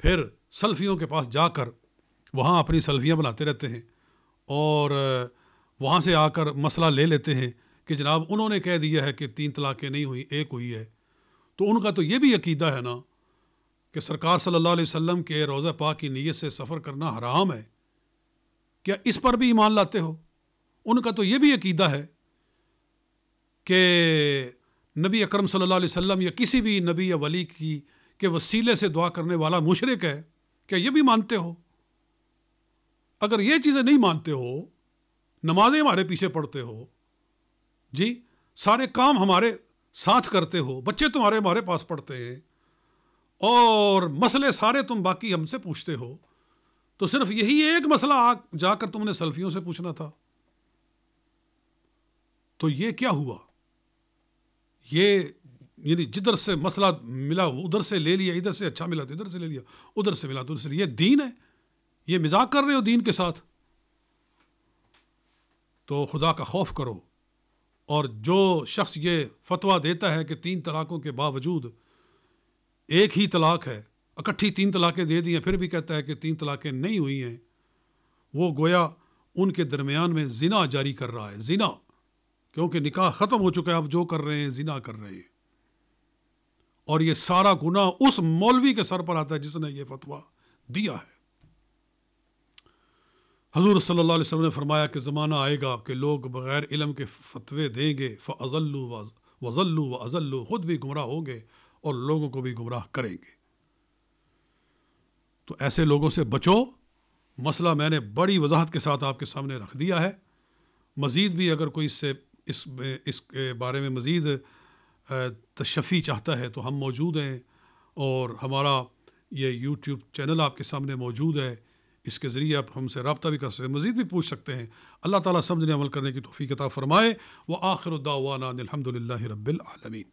S1: پھر سلفیوں کے پاس جا کر وہاں اپنی سلفیاں بناتے رہتے ہیں اور وہاں سے آ کر مسئلہ لے لیتے ہیں کہ جناب انہوں نے کہہ دیا ہے کہ 3 طلاقیں نہیں ہوئی، ایک ہوئی ہے، تو ان کا تو یہ بھی عقیدہ ہے نا کہ سرکار صلی اللہ علیہ وسلم کے روضہ پاک کی نیت سے سفر کرنا حرام ہے، کیا اس پر بھی ایمان لاتے ہو؟ ان کا تو یہ بھی عقیدہ ہے کہ نبی اکرم صلی اللہ علیہ وسلم یا کسی بھی نبی یا ولی کی کے وسیلے سے دعا کرنے والا مشرک ہے، کیا یہ بھی مانتے ہو؟ اگر یہ چیزیں نہیں مانتے ہو، نمازیں ہمارے پیچھے پڑھتے ہو، جی سارے کام ہمارے ساتھ کرتے ہو، بچے تمہارے ہمارے پاس پڑھتے ہیں، اور مسئلے سارے تم باقی ہم سے پوچھتے ہو، تو صرف یہی ایک مسئلہ جا کر تم نے سلفیوں سے پوچھنا تھا، تو یہ کیا ہوا؟ یہ یعنی جدھر سے مسئلہ ملا ادھر سے لے لیا، ادھر سے اچھا ملا تو ادھر سے لے لیا، ادھر سے ملا تو ادھر سے لیا، یہ دین ہے؟ یہ مذاق کر رہے ہو دین کے ساتھ؟ تو خدا کا خوف کرو، اور جو شخص یہ فتویٰ دیتا ہے کہ 3 طلاقوں کے باوجود ایک ہی طلاق ہے، اکٹھی 3 طلاقیں دے دی ہیں، پھر بھی کہتا ہے کہ 3 طلاقیں نہیں ہوئی ہیں، وہ گویا ان کے درمیان میں زنا جاری کر رہا ہے، زنا، کیونکہ نکاح ختم ہو چکا ہے، اب جو کر رہے ہیں زنا کر رہے ہیں، اور یہ سارا گناہ اس مولوی کے سر پر آتا ہے جس نے یہ فتویٰ دیا ہے۔ حضور صلی اللہ علیہ وسلم نے فرمایا کہ زمانہ آئے گا کہ لوگ بغیر علم کے فتوے دیں گے، فَأَضَلُّوا وَضَلُّوا وَأَضَلُّوا، خود بھی گمراہ ہوں گے اور لوگوں کو بھی گمراہ کریں گے۔ تو ایسے لوگوں سے بچو۔ مسئلہ میں نے بڑی وضاحت کے ساتھ آپ کے سامنے رکھ دیا ہے، مزید بھی اگر کوئی اس کے بارے میں مزید تشفی چاہتا ہے تو ہم موجود ہیں، اور ہمارا یہ یوٹیوب چینل آپ کے سامنے موجود ہے، اس کے ذریعے آپ ہم سے رابطہ بھی کر سکتے ہیں، مزید بھی پوچھ سکتے ہیں۔ اللہ تعالیٰ سمجھنے عمل کرنے کی توفیق عطا فرمائے۔ وآخر دعوانا الحمد للہ رب العالمین۔